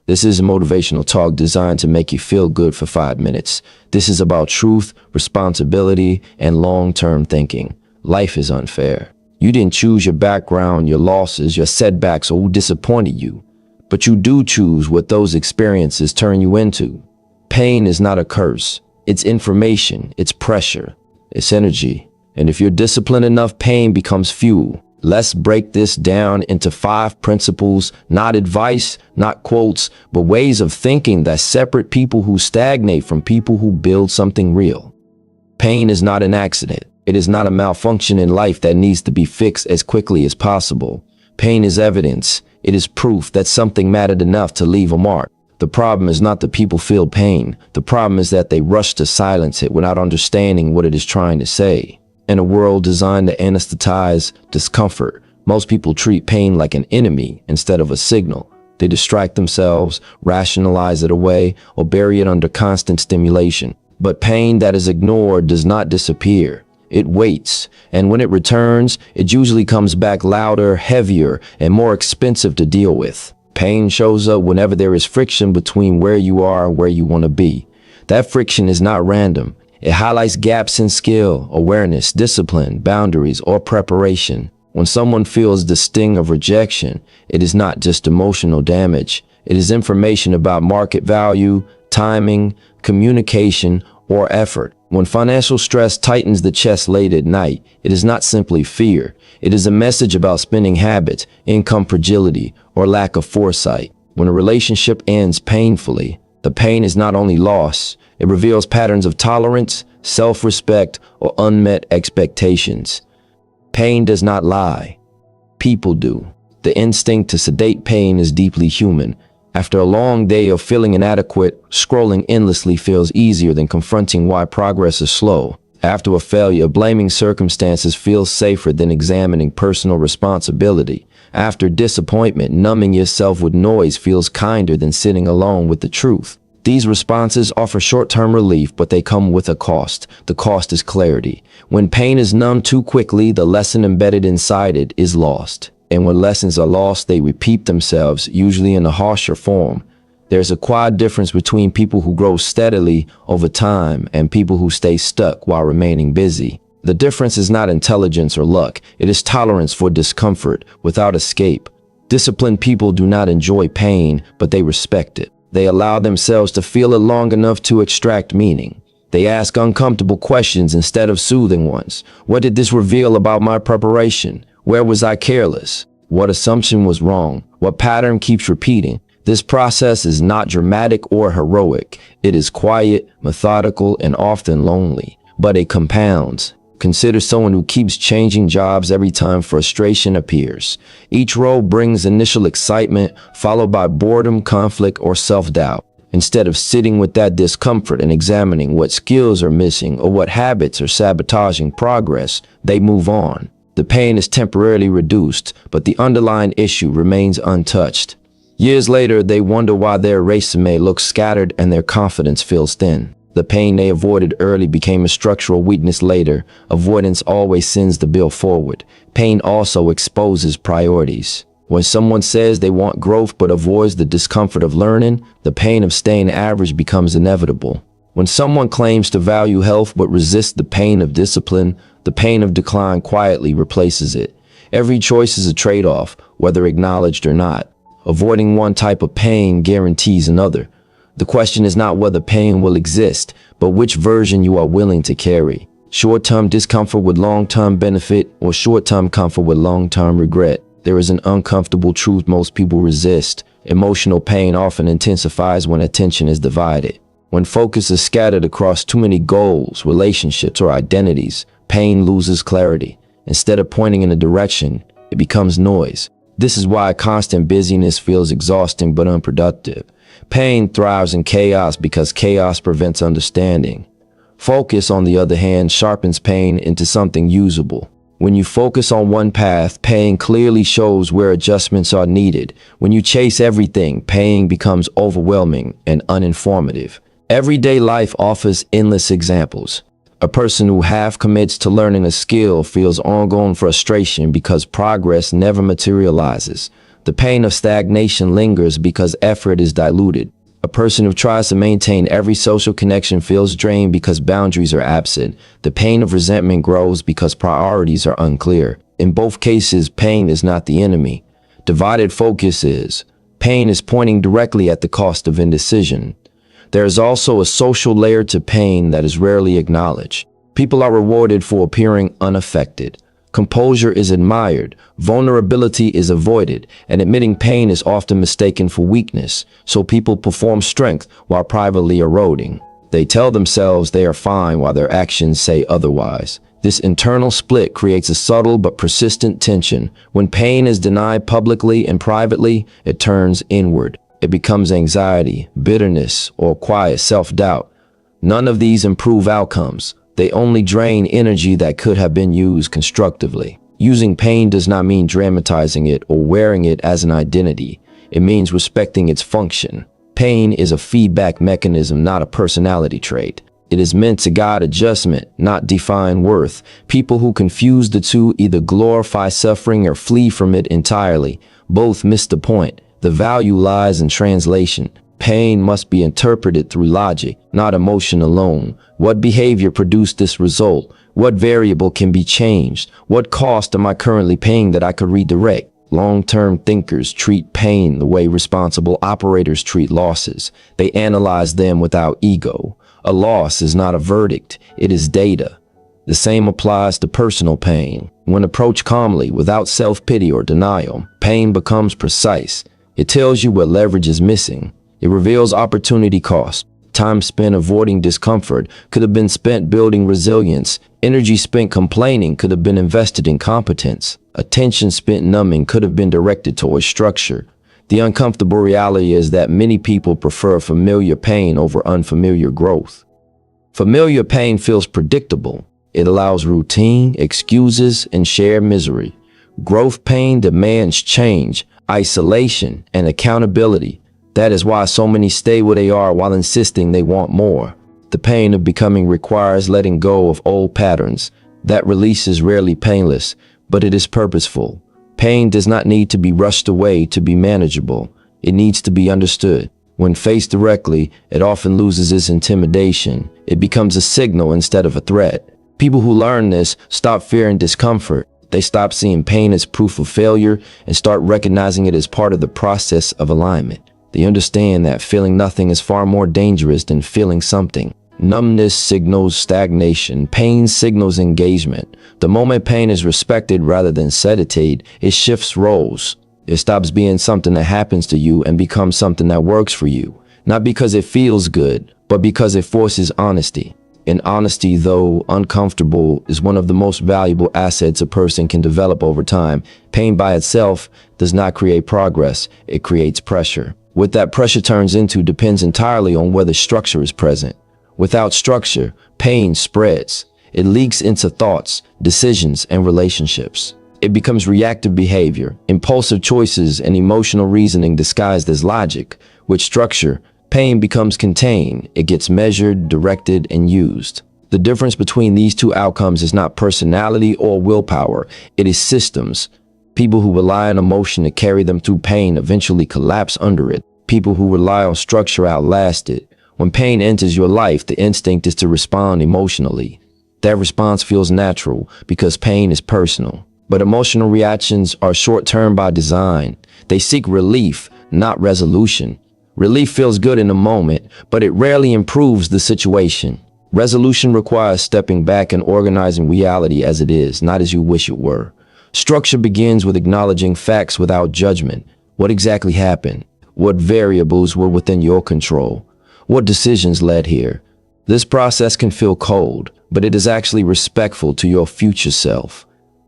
This is a motivational talk designed to make you feel good for 5 minutes. This is about truth, responsibility, and long-term thinking. Life is unfair. You didn't choose your background, your losses, your setbacks, or who disappointed you. But you do choose what those experiences turn you into. Pain is not a curse. It's information, it's pressure, it's energy. And if you're disciplined enough, pain becomes fuel. Let's break this down into 5 principles, not advice, not quotes, but ways of thinking that separate people who stagnate from people who build something real. Pain is not an accident. It is not a malfunction in life that needs to be fixed as quickly as possible. Pain is evidence. It is proof that something mattered enough to leave a mark. The problem is not that people feel pain. The problem is that they rush to silence it without understanding what it is trying to say. In a world designed to anesthetize discomfort, most people treat pain like an enemy instead of a signal. They distract themselves, rationalize it away, or bury it under constant stimulation. But pain that is ignored does not disappear. It waits, and when it returns, it usually comes back louder, heavier, and more expensive to deal with. Pain shows up whenever there is friction between where you are and where you want to be. That friction is not random. It highlights gaps in skill, awareness, discipline, boundaries, or preparation. When someone feels the sting of rejection, it is not just emotional damage. It is information about market value, timing, communication, or effort. When financial stress tightens the chest late at night, it is not simply fear. It is a message about spending habits, income fragility, or lack of foresight. When a relationship ends painfully, the pain is not only loss, it reveals patterns of tolerance, self-respect, or unmet expectations. Pain does not lie. People do. The instinct to sedate pain is deeply human. After a long day of feeling inadequate, scrolling endlessly feels easier than confronting why progress is slow. After a failure, blaming circumstances feels safer than examining personal responsibility. After disappointment, numbing yourself with noise feels kinder than sitting alone with the truth. These responses offer short-term relief, but they come with a cost. The cost is clarity. When pain is numbed too quickly, the lesson embedded inside it is lost. And when lessons are lost, they repeat themselves, usually in a harsher form. There's a quiet difference between people who grow steadily over time and people who stay stuck while remaining busy. The difference is not intelligence or luck. It is tolerance for discomfort without escape. Disciplined people do not enjoy pain, but they respect it. They allow themselves to feel it long enough to extract meaning. They ask uncomfortable questions instead of soothing ones. What did this reveal about my preparation? Where was I careless? What assumption was wrong? What pattern keeps repeating? This process is not dramatic or heroic. It is quiet, methodical, and often lonely, but it compounds. Consider someone who keeps changing jobs every time frustration appears. Each role brings initial excitement, followed by boredom, conflict, or self-doubt. Instead of sitting with that discomfort and examining what skills are missing or what habits are sabotaging progress, they move on. The pain is temporarily reduced, but the underlying issue remains untouched. Years later, they wonder why their resume looks scattered and their confidence feels thin. The pain they avoided early became a structural weakness later. Avoidance always sends the bill forward. Pain also exposes priorities. When someone says they want growth but avoids the discomfort of learning, the pain of staying average becomes inevitable. When someone claims to value health but resists the pain of discipline, the pain of decline quietly replaces it. Every choice is a trade-off, whether acknowledged or not. Avoiding one type of pain guarantees another. The question is not whether pain will exist, but which version you are willing to carry. Short-term discomfort with long-term benefit, or short-term comfort with long-term regret. There is an uncomfortable truth most people resist. Emotional pain often intensifies when attention is divided. When focus is scattered across too many goals, relationships, or identities, pain loses clarity. Instead of pointing in a direction, it becomes noise. This is why constant busyness feels exhausting but unproductive. Pain thrives in chaos because chaos prevents understanding. Focus, on the other hand, sharpens pain into something usable. When you focus on one path, pain clearly shows where adjustments are needed. When you chase everything, pain becomes overwhelming and uninformative. Everyday life offers endless examples. A person who half commits to learning a skill feels ongoing frustration because progress never materializes. The pain of stagnation lingers because effort is diluted. A person who tries to maintain every social connection feels drained because boundaries are absent. The pain of resentment grows because priorities are unclear. In both cases, pain is not the enemy. Divided focus is. Pain is pointing directly at the cost of indecision. There is also a social layer to pain that is rarely acknowledged. People are rewarded for appearing unaffected. Composure is admired, vulnerability is avoided, and admitting pain is often mistaken for weakness, so people perform strength while privately eroding. They tell themselves they are fine while their actions say otherwise. This internal split creates a subtle but persistent tension. When pain is denied publicly and privately, it turns inward. It becomes anxiety, bitterness, or quiet self-doubt. None of these improve outcomes. They only drain energy that could have been used constructively. Using pain does not mean dramatizing it or wearing it as an identity. It means respecting its function. Pain is a feedback mechanism, not a personality trait. It is meant to guide adjustment, not define worth. People who confuse the two either glorify suffering or flee from it entirely. Both miss the point. The value lies in translation. Pain must be interpreted through logic, not emotion alone. What behavior produced this result? What variable can be changed? What cost am I currently paying that I could redirect? Long-term thinkers treat pain the way responsible operators treat losses. They analyze them without ego. A loss is not a verdict, it is data. The same applies to personal pain. When approached calmly, without self-pity or denial, pain becomes precise. It tells you what leverage is missing. It reveals opportunity cost. Time spent avoiding discomfort could have been spent building resilience. Energy spent complaining could have been invested in competence. Attention spent numbing could have been directed towards structure. The uncomfortable reality is that many people prefer familiar pain over unfamiliar growth. Familiar pain feels predictable. It allows routine, excuses, and shared misery. Growth pain demands change, isolation, and accountability. That is why so many stay where they are while insisting they want more. The pain of becoming requires letting go of old patterns. That release is rarely painless, but it is purposeful. Pain does not need to be rushed away to be manageable. It needs to be understood. When faced directly, it often loses its intimidation. It becomes a signal instead of a threat. People who learn this stop fearing discomfort. They stop seeing pain as proof of failure and start recognizing it as part of the process of alignment. They understand that feeling nothing is far more dangerous than feeling something. Numbness signals stagnation. Pain signals engagement. The moment pain is respected rather than sedated, it shifts roles. It stops being something that happens to you and becomes something that works for you. Not because it feels good, but because it forces honesty. And honesty, though uncomfortable, is one of the most valuable assets a person can develop over time. Pain by itself does not create progress. It creates pressure. What that pressure turns into depends entirely on whether structure is present. Without structure, pain spreads. It leaks into thoughts, decisions, and relationships. It becomes reactive behavior, impulsive choices, and emotional reasoning disguised as logic. With structure, pain becomes contained. It gets measured, directed, and used. The difference between these two outcomes is not personality or willpower. It is systems. People who rely on emotion to carry them through pain eventually collapse under it. People who rely on structure outlast it. When pain enters your life, the instinct is to respond emotionally. That response feels natural because pain is personal. But emotional reactions are short-term by design. They seek relief, not resolution. Relief feels good in the moment, but it rarely improves the situation. Resolution requires stepping back and organizing reality as it is, not as you wish it were. Structure begins with acknowledging facts without judgment. What exactly happened? What variables were within your control? What decisions led here? This process can feel cold, but it is actually respectful to your future self.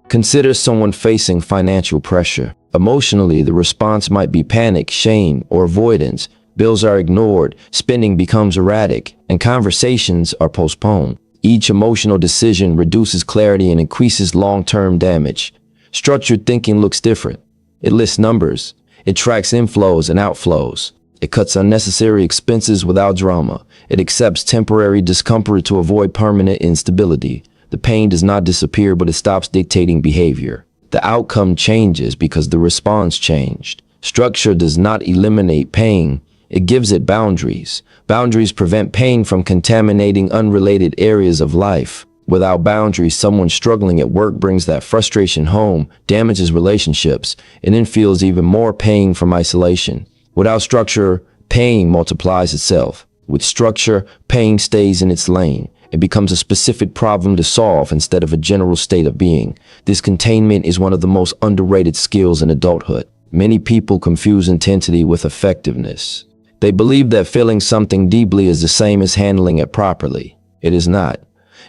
Consider someone facing financial pressure. Emotionally, the response might be panic, shame, or avoidance. Bills are ignored, spending becomes erratic, and conversations are postponed. Each emotional decision reduces clarity and increases long-term damage. Structured thinking looks different. It lists numbers. It tracks inflows and outflows. It cuts unnecessary expenses without drama. It accepts temporary discomfort to avoid permanent instability. The pain does not disappear, but it stops dictating behavior. The outcome changes because the response changed. Structure does not eliminate pain, it gives it boundaries. Boundaries prevent pain from contaminating unrelated areas of life. Without boundaries, someone struggling at work brings that frustration home, damages relationships, and then feels even more pain from isolation. Without structure, pain multiplies itself. With structure, pain stays in its lane. It becomes a specific problem to solve instead of a general state of being. This containment is one of the most underrated skills in adulthood. Many people confuse intensity with effectiveness. They believe that feeling something deeply is the same as handling it properly. It is not.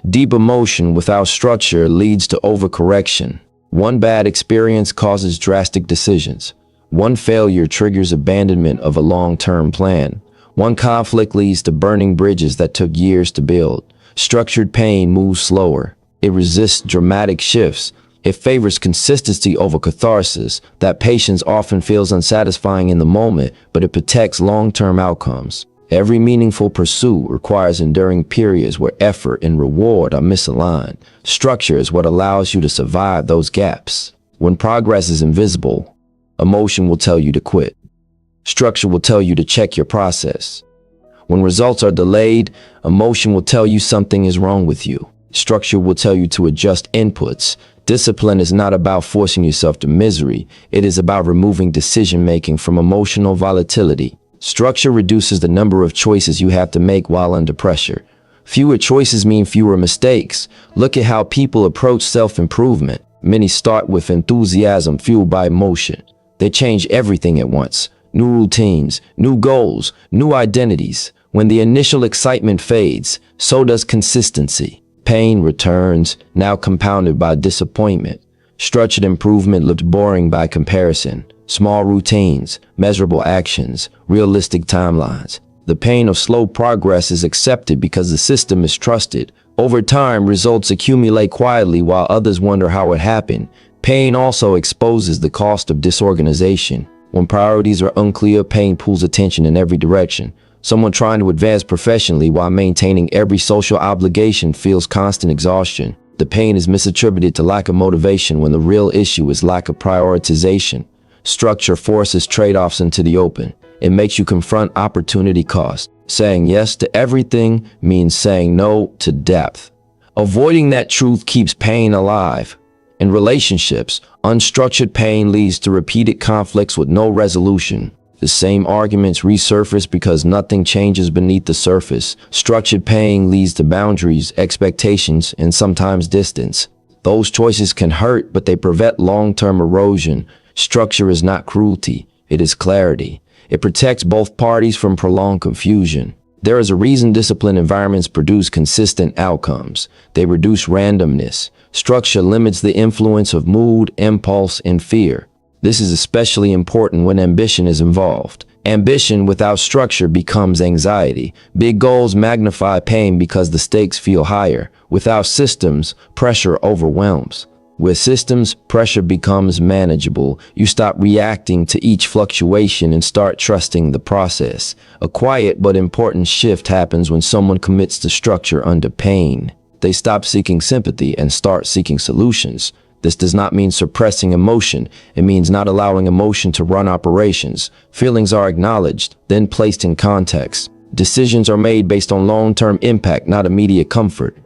Deep emotion without structure leads to overcorrection. One bad experience causes drastic decisions. One failure triggers abandonment of a long-term plan. One conflict leads to burning bridges that took years to build. Structured pain moves slower. It resists dramatic shifts. It favors consistency over catharsis. That patience often feels unsatisfying in the moment, but it protects long-term outcomes. Every meaningful pursuit requires enduring periods where effort and reward are misaligned. Structure is what allows you to survive those gaps. When progress is invisible, emotion will tell you to quit. Structure will tell you to check your process. When results are delayed, emotion will tell you something is wrong with you. Structure will tell you to adjust inputs. Discipline is not about forcing yourself to misery. It is about removing decision-making from emotional volatility. Structure reduces the number of choices you have to make while under pressure. Fewer choices mean fewer mistakes. Look at how people approach self-improvement. Many start with enthusiasm fueled by emotion. They change everything at once. New routines, new goals, new identities. When the initial excitement fades, so does consistency. Pain returns, now compounded by disappointment. Structured improvement looked boring by comparison. Small routines, measurable actions, realistic timelines. The pain of slow progress is accepted because the system is trusted. Over time, results accumulate quietly while others wonder how it happened. Pain also exposes the cost of disorganization. When priorities are unclear, pain pulls attention in every direction. Someone trying to advance professionally while maintaining every social obligation feels constant exhaustion. The pain is misattributed to lack of motivation when the real issue is lack of prioritization. Structure forces trade-offs into the open. It makes you confront opportunity cost. Saying yes to everything means saying no to depth. Avoiding that truth keeps pain alive. In relationships, unstructured pain leads to repeated conflicts with no resolution. The same arguments resurface because nothing changes beneath the surface. Structured pain leads to boundaries, expectations, and sometimes distance. Those choices can hurt, but they prevent long-term erosion. Structure is not cruelty, it is clarity. It protects both parties from prolonged confusion. There is a reason disciplined environments produce consistent outcomes. They reduce randomness. Structure limits the influence of mood, impulse, and fear. This is especially important when ambition is involved. Ambition without structure becomes anxiety. Big goals magnify pain because the stakes feel higher. Without systems, pressure overwhelms. With systems, pressure becomes manageable. You stop reacting to each fluctuation and start trusting the process. A quiet but important shift happens when someone commits to structure under pain. They stop seeking sympathy and start seeking solutions. This does not mean suppressing emotion. It means not allowing emotion to run operations. Feelings are acknowledged, then placed in context. Decisions are made based on long-term impact, not immediate comfort.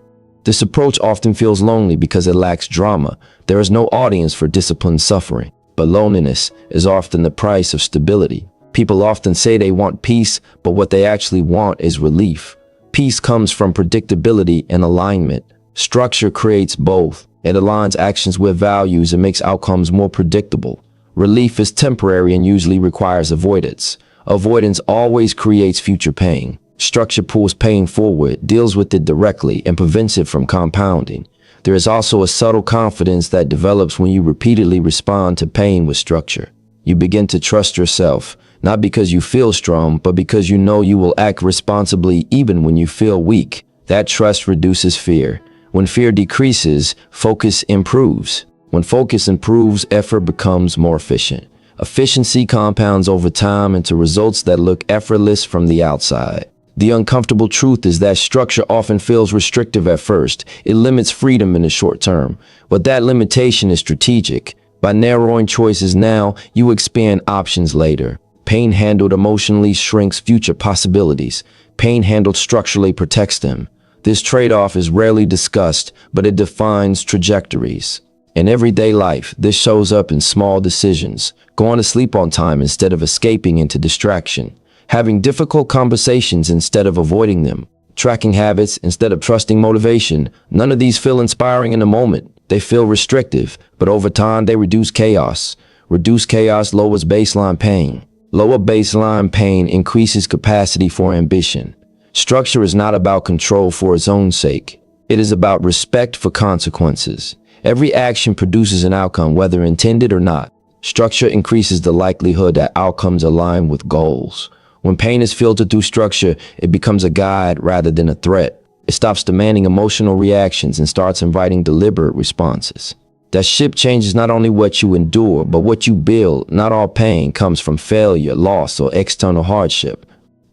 This approach often feels lonely because it lacks drama. There is no audience for disciplined suffering. But loneliness is often the price of stability. People often say they want peace, but what they actually want is relief. Peace comes from predictability and alignment. Structure creates both. It aligns actions with values and makes outcomes more predictable. Relief is temporary and usually requires avoidance. Avoidance always creates future pain. Structure pulls pain forward, deals with it directly, and prevents it from compounding. There is also a subtle confidence that develops when you repeatedly respond to pain with structure. You begin to trust yourself, not because you feel strong, but because you know you will act responsibly even when you feel weak. That trust reduces fear. When fear decreases, focus improves. When focus improves, effort becomes more efficient. Efficiency compounds over time into results that look effortless from the outside. The uncomfortable truth is that structure often feels restrictive at first. It limits freedom in the short term. But that limitation is strategic. By narrowing choices now, you expand options later. Pain handled emotionally shrinks future possibilities. Pain handled structurally protects them. This trade-off is rarely discussed, but it defines trajectories. In everyday life, this shows up in small decisions, going to sleep on time instead of escaping into distraction, having difficult conversations instead of avoiding them, tracking habits instead of trusting motivation. None of these feel inspiring in the moment. They feel restrictive, but over time they reduce chaos. Reduced chaos lowers baseline pain. Lower baseline pain increases capacity for ambition. Structure is not about control for its own sake. It is about respect for consequences. Every action produces an outcome, whether intended or not. Structure increases the likelihood that outcomes align with goals. When pain is filtered through structure, it becomes a guide rather than a threat. It stops demanding emotional reactions and starts inviting deliberate responses. That shift changes not only what you endure, but what you build. Not all pain comes from failure, loss, or external hardship.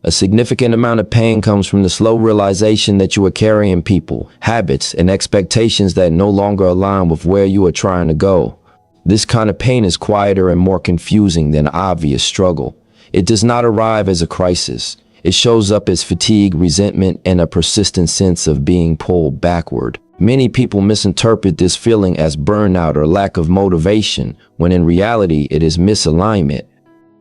A significant amount of pain comes from the slow realization that you are carrying people, habits, and expectations that no longer align with where you are trying to go. This kind of pain is quieter and more confusing than obvious struggle. It does not arrive as a crisis. It shows up as fatigue, resentment, and a persistent sense of being pulled backward. Many people misinterpret this feeling as burnout or lack of motivation, when in reality it is misalignment.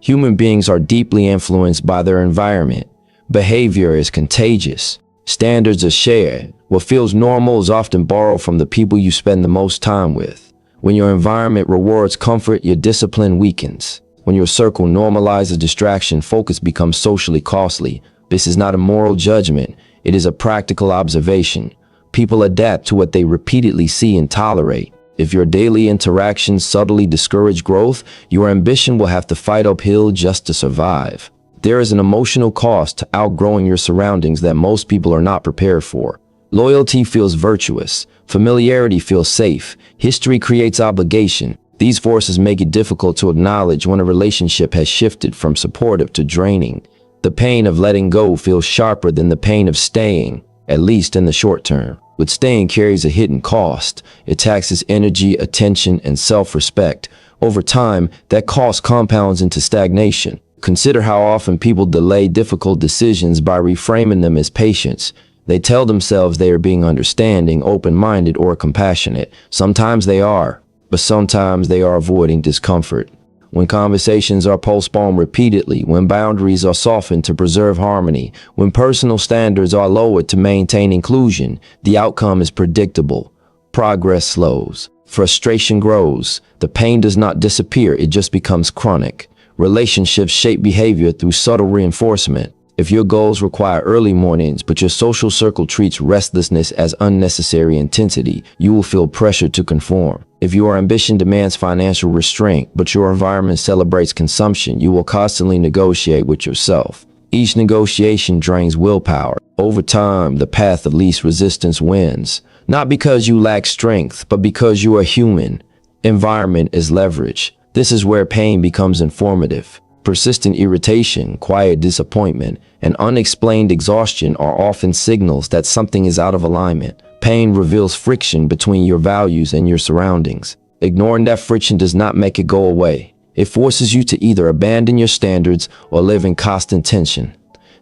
Human beings are deeply influenced by their environment. Behavior is contagious. Standards are shared. What feels normal is often borrowed from the people you spend the most time with. When your environment rewards comfort, your discipline weakens. When your circle normalizes distraction, focus becomes socially costly. This is not a moral judgment. It is a practical observation. People adapt to what they repeatedly see and tolerate. If your daily interactions subtly discourage growth, your ambition will have to fight uphill just to survive. There is an emotional cost to outgrowing your surroundings that most people are not prepared for. Loyalty feels virtuous. Familiarity feels safe. History creates obligation. These forces make it difficult to acknowledge when a relationship has shifted from supportive to draining. The pain of letting go feels sharper than the pain of staying, at least in the short term. But staying carries a hidden cost. It taxes energy, attention, and self-respect. Over time, that cost compounds into stagnation. Consider how often people delay difficult decisions by reframing them as patience. They tell themselves they are being understanding, open-minded, or compassionate. Sometimes they are, but sometimes they are avoiding discomfort. When conversations are postponed repeatedly, when boundaries are softened to preserve harmony, when personal standards are lowered to maintain inclusion, the outcome is predictable. Progress slows. Frustration grows. The pain does not disappear, it just becomes chronic. Relationships shape behavior through subtle reinforcement. If your goals require early mornings, but your social circle treats restlessness as unnecessary intensity, you will feel pressure to conform. If your ambition demands financial restraint, but your environment celebrates consumption, you will constantly negotiate with yourself. Each negotiation drains willpower. Over time, the path of least resistance wins. Not because you lack strength, but because you are human. Environment is leverage. This is where pain becomes informative. Persistent irritation, quiet disappointment, and unexplained exhaustion are often signals that something is out of alignment. Pain reveals friction between your values and your surroundings. Ignoring that friction does not make it go away. It forces you to either abandon your standards or live in constant tension.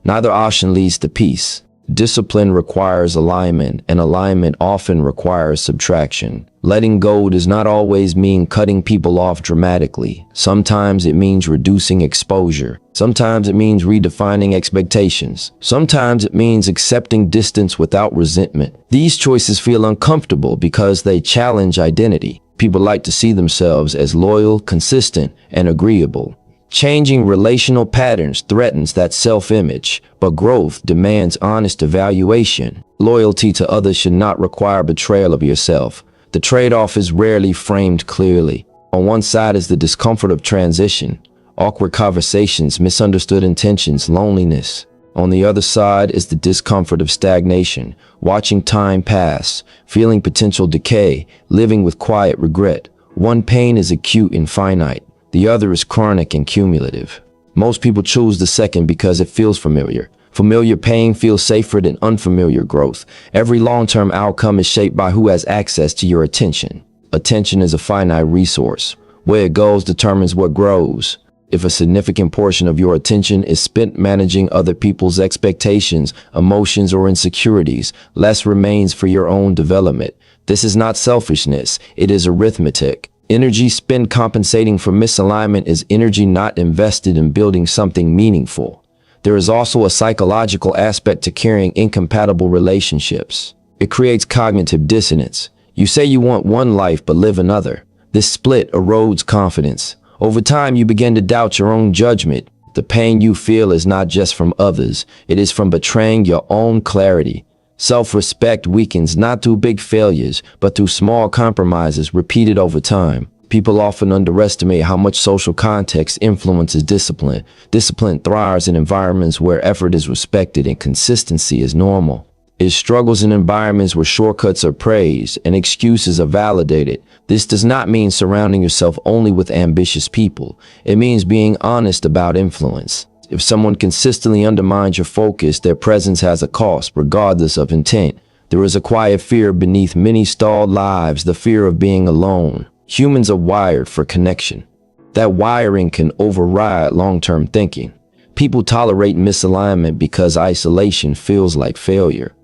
Neither option leads to peace. Discipline requires alignment, and alignment often requires subtraction. Letting go does not always mean cutting people off dramatically. Sometimes it means reducing exposure. Sometimes it means redefining expectations. Sometimes it means accepting distance without resentment. These choices feel uncomfortable because they challenge identity. People like to see themselves as loyal, consistent, and agreeable. Changing relational patterns threatens that self-image, but growth demands honest evaluation. Loyalty to others should not require betrayal of yourself. The trade-off is rarely framed clearly. On one side is the discomfort of transition, awkward conversations, misunderstood intentions, loneliness. On the other side is the discomfort of stagnation, watching time pass, feeling potential decay, living with quiet regret. One pain is acute and finite. The other is chronic and cumulative. Most people choose the second because it feels familiar. Familiar pain feels safer than unfamiliar growth. Every long-term outcome is shaped by who has access to your attention. Attention is a finite resource. Where it goes determines what grows. If a significant portion of your attention is spent managing other people's expectations, emotions, or insecurities, less remains for your own development. This is not selfishness, it is arithmetic. Energy spent compensating for misalignment is energy not invested in building something meaningful. There is also a psychological aspect to carrying incompatible relationships. It creates cognitive dissonance. You say you want one life but live another. This split erodes confidence. Over time, you begin to doubt your own judgment. The pain you feel is not just from others. It is from betraying your own clarity. Self-respect weakens not through big failures, but through small compromises repeated over time. People often underestimate how much social context influences discipline. Discipline thrives in environments where effort is respected and consistency is normal. It struggles in environments where shortcuts are praised and excuses are validated. This does not mean surrounding yourself only with ambitious people. It means being honest about influence. If someone consistently undermines your focus, their presence has a cost, regardless of intent. There is a quiet fear beneath many stalled lives, the fear of being alone. Humans are wired for connection. That wiring can override long-term thinking. People tolerate misalignment because isolation feels like failure.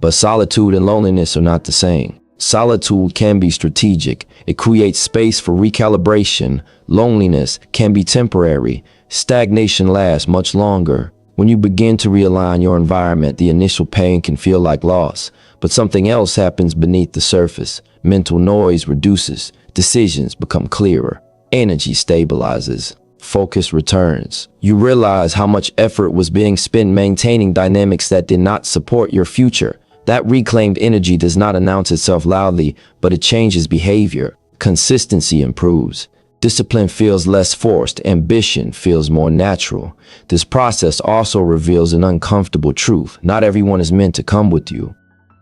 But solitude and loneliness are not the same. Solitude can be strategic. It creates space for recalibration. Loneliness can be temporary. Stagnation lasts much longer. When you begin to realign your environment, the initial pain can feel like loss. But something else happens beneath the surface. Mental noise reduces. Decisions become clearer. Energy stabilizes. Focus returns. You realize how much effort was being spent maintaining dynamics that did not support your future. That reclaimed energy does not announce itself loudly, but it changes behavior. Consistency improves. Discipline feels less forced. Ambition feels more natural. This process also reveals an uncomfortable truth. Not everyone is meant to come with you.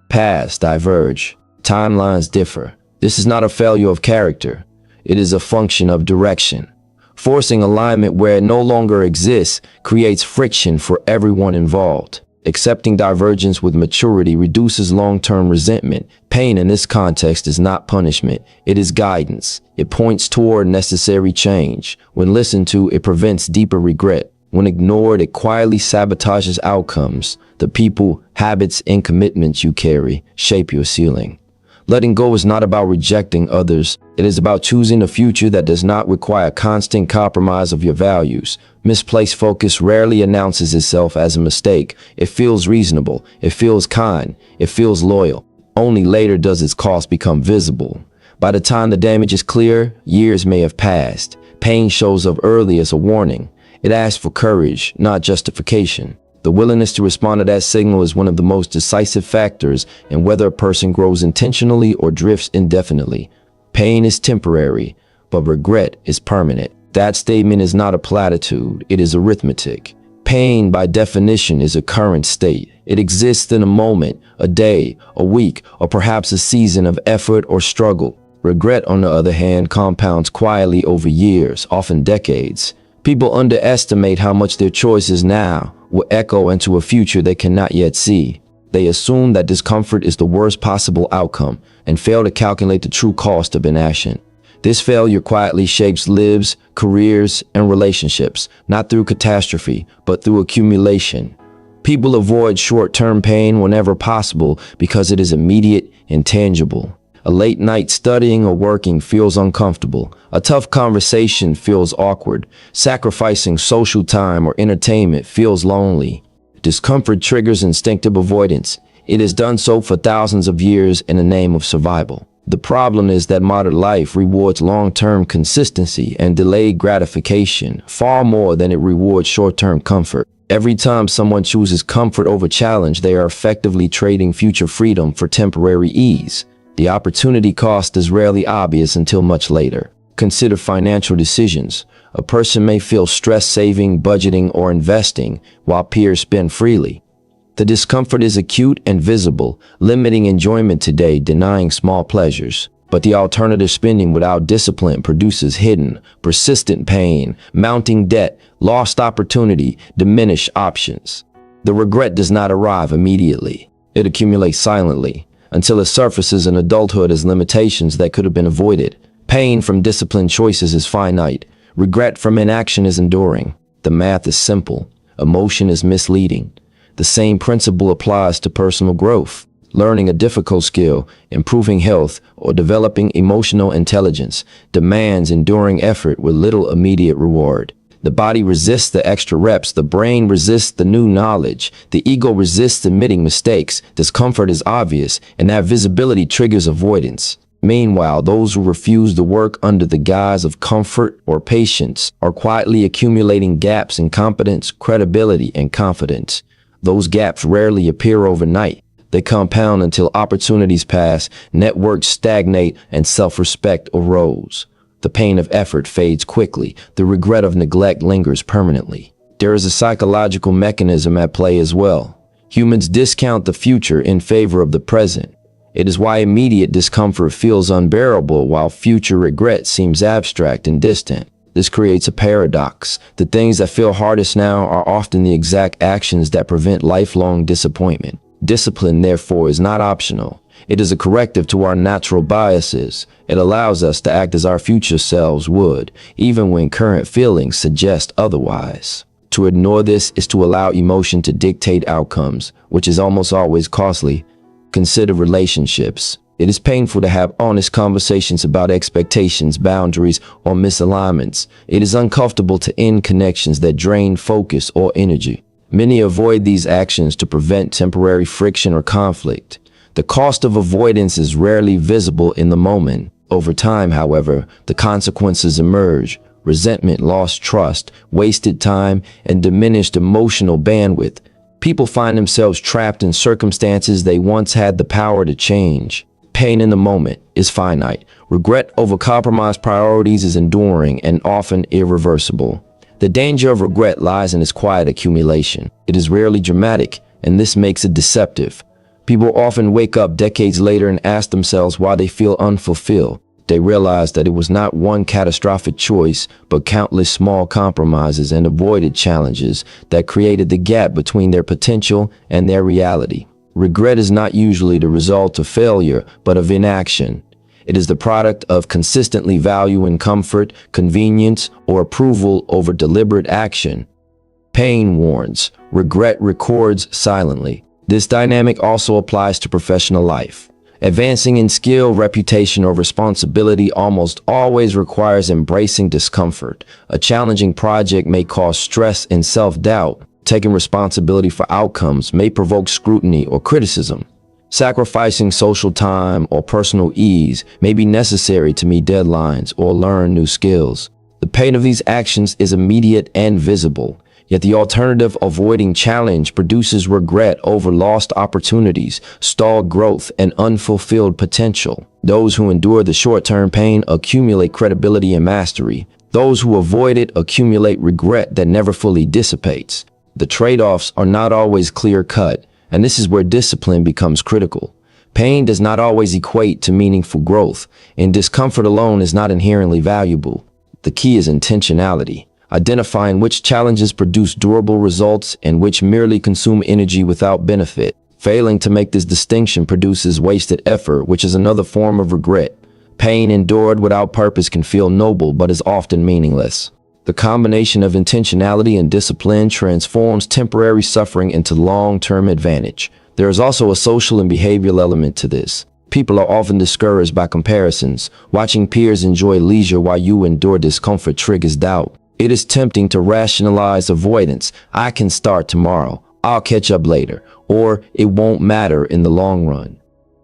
Paths diverge. Timelines differ. This is not a failure of character. It is a function of direction. Forcing alignment where it no longer exists creates friction for everyone involved. Accepting divergence with maturity reduces long-term resentment. Pain in this context is not punishment. It is guidance. It points toward necessary change. When listened to, it prevents deeper regret. When ignored, it quietly sabotages outcomes. The people, habits, and commitments you carry shape your ceiling. Letting go is not about rejecting others. It is about choosing a future that does not require constant compromise of your values. Misplaced focus rarely announces itself as a mistake. It feels reasonable. It feels kind. It feels loyal. Only later does its cost become visible. By the time the damage is clear, years may have passed. Pain shows up early as a warning. It asks for courage, not justification. The willingness to respond to that signal is one of the most decisive factors in whether a person grows intentionally or drifts indefinitely. Pain is temporary, but regret is permanent. That statement is not a platitude, it is arithmetic. Pain, by definition, is a current state. It exists in a moment, a day, a week, or perhaps a season of effort or struggle. Regret, on the other hand, compounds quietly over years, often decades. People underestimate how much their choices now will echo into a future they cannot yet see. They assume that discomfort is the worst possible outcome and fail to calculate the true cost of inaction. This failure quietly shapes lives, careers, and relationships, not through catastrophe, but through accumulation. People avoid short-term pain whenever possible because it is immediate and tangible. A late night studying or working feels uncomfortable. A tough conversation feels awkward. Sacrificing social time or entertainment feels lonely. Discomfort triggers instinctive avoidance. It has done so for thousands of years in the name of survival. The problem is that modern life rewards long-term consistency and delayed gratification far more than it rewards short-term comfort. Every time someone chooses comfort over challenge, they are effectively trading future freedom for temporary ease. The opportunity cost is rarely obvious until much later. Consider financial decisions. A person may feel stress saving, budgeting, or investing, while peers spend freely. The discomfort is acute and visible, limiting enjoyment today, denying small pleasures. But the alternative spending without discipline produces hidden, persistent pain, mounting debt, lost opportunity, diminished options. The regret does not arrive immediately. It accumulates silently, until it surfaces in adulthood as limitations that could have been avoided. Pain from disciplined choices is finite. Regret from inaction is enduring. The math is simple. Emotion is misleading. The same principle applies to personal growth. Learning a difficult skill, improving health, or developing emotional intelligence demands enduring effort with little immediate reward. The body resists the extra reps, the brain resists the new knowledge, the ego resists admitting mistakes. Discomfort is obvious, and that visibility triggers avoidance. Meanwhile, those who refuse to work under the guise of comfort or patience are quietly accumulating gaps in competence, credibility, and confidence. Those gaps rarely appear overnight. They compound until opportunities pass, networks stagnate, and self-respect erodes. The pain of effort fades quickly. The regret of neglect lingers permanently. There is a psychological mechanism at play as well. Humans discount the future in favor of the present. It is why immediate discomfort feels unbearable while future regret seems abstract and distant. This creates a paradox. The things that feel hardest now are often the exact actions that prevent lifelong disappointment. Discipline, therefore, is not optional. It is a corrective to our natural biases. It allows us to act as our future selves would, even when current feelings suggest otherwise. To ignore this is to allow emotion to dictate outcomes, which is almost always costly. Consider relationships. It is painful to have honest conversations about expectations, boundaries, or misalignments. It is uncomfortable to end connections that drain focus or energy. Many avoid these actions to prevent temporary friction or conflict. The cost of avoidance is rarely visible in the moment. Over time, however, the consequences emerge: resentment, lost trust, wasted time, and diminished emotional bandwidth. People find themselves trapped in circumstances they once had the power to change. Pain in the moment is finite. Regret over compromised priorities is enduring and often irreversible. The danger of regret lies in its quiet accumulation. It is rarely dramatic, and this makes it deceptive. People often wake up decades later and ask themselves why they feel unfulfilled. They realize that it was not one catastrophic choice, but countless small compromises and avoided challenges that created the gap between their potential and their reality. Regret is not usually the result of failure, but of inaction. It is the product of consistently valuing comfort, convenience, or approval over deliberate action. Pain warns, regret records silently. This dynamic also applies to professional life. Advancing in skill, reputation, or responsibility almost always requires embracing discomfort. A challenging project may cause stress and self-doubt. Taking responsibility for outcomes may provoke scrutiny or criticism. Sacrificing social time or personal ease may be necessary to meet deadlines or learn new skills. The pain of these actions is immediate and visible. Yet the alternative, avoiding challenge, produces regret over lost opportunities, stalled growth, and unfulfilled potential. Those who endure the short-term pain accumulate credibility and mastery. Those who avoid it accumulate regret that never fully dissipates. The trade-offs are not always clear-cut, and this is where discipline becomes critical. Pain does not always equate to meaningful growth, and discomfort alone is not inherently valuable. The key is intentionality. Identifying which challenges produce durable results and which merely consume energy without benefit. Failing to make this distinction produces wasted effort, which is another form of regret. Pain endured without purpose can feel noble, but is often meaningless. The combination of intentionality and discipline transforms temporary suffering into long-term advantage. There is also a social and behavioral element to this. People are often discouraged by comparisons. Watching peers enjoy leisure while you endure discomfort triggers doubt. It is tempting to rationalize avoidance. I can start tomorrow. I'll catch up later. Or it won't matter in the long run.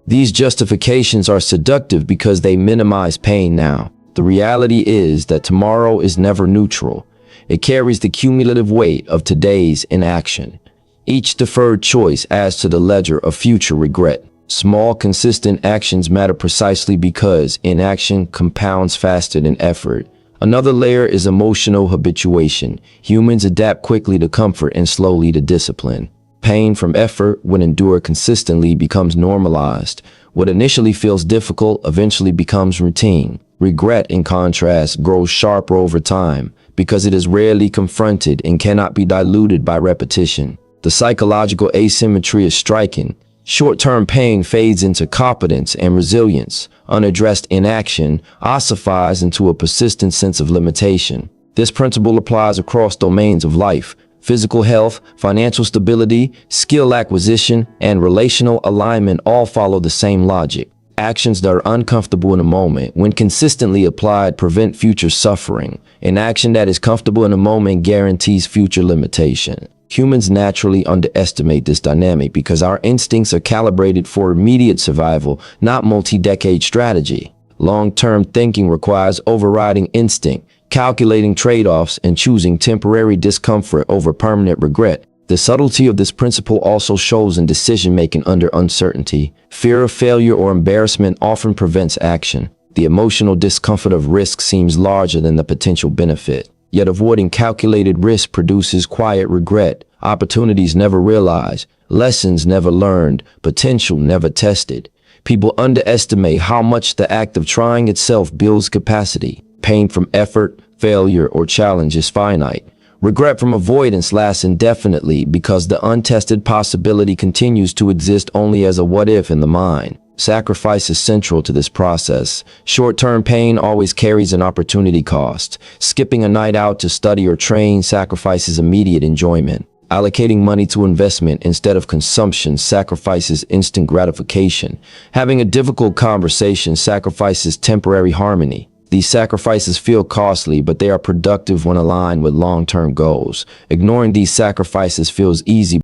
These justifications are seductive because they minimize pain now. The reality is that tomorrow is never neutral. It carries the cumulative weight of today's inaction. Each deferred choice adds to the ledger of future regret. Small, consistent actions matter precisely because inaction compounds faster than effort. Another layer is emotional habituation. Humans adapt quickly to comfort and slowly to discipline. Pain from effort, when endured consistently, becomes normalized. What initially feels difficult eventually becomes routine. Regret, in contrast, grows sharper over time because it is rarely confronted and cannot be diluted by repetition. The psychological asymmetry is striking. Short-term pain fades into competence and resilience. Unaddressed inaction ossifies into a persistent sense of limitation. This principle applies across domains of life: physical health, financial stability, skill acquisition, and relational alignment all follow the same logic. Actions that are uncomfortable in a moment, when consistently applied, prevent future suffering. An action that is comfortable in a moment guarantees future limitation. Humans naturally underestimate this dynamic because our instincts are calibrated for immediate survival, not multi-decade strategy. Long-term thinking requires overriding instinct, calculating trade-offs, and choosing temporary discomfort over permanent regret. The subtlety of this principle also shows in decision-making under uncertainty. Fear of failure or embarrassment often prevents action. The emotional discomfort of risk seems larger than the potential benefit. Yet avoiding calculated risk produces quiet regret. Opportunities never realized, lessons never learned, potential never tested. People underestimate how much the act of trying itself builds capacity. Pain from effort, failure, or challenge is finite. Regret from avoidance lasts indefinitely because the untested possibility continues to exist only as a what-if in the mind. Sacrifice is central to this process. Short-term pain always carries an opportunity cost. Skipping a night out to study or train sacrifices immediate enjoyment. Allocating money to investment instead of consumption sacrifices instant gratification. Having a difficult conversation sacrifices temporary harmony. These sacrifices feel costly, but they are productive when aligned with long-term goals. Ignoring these sacrifices feels easy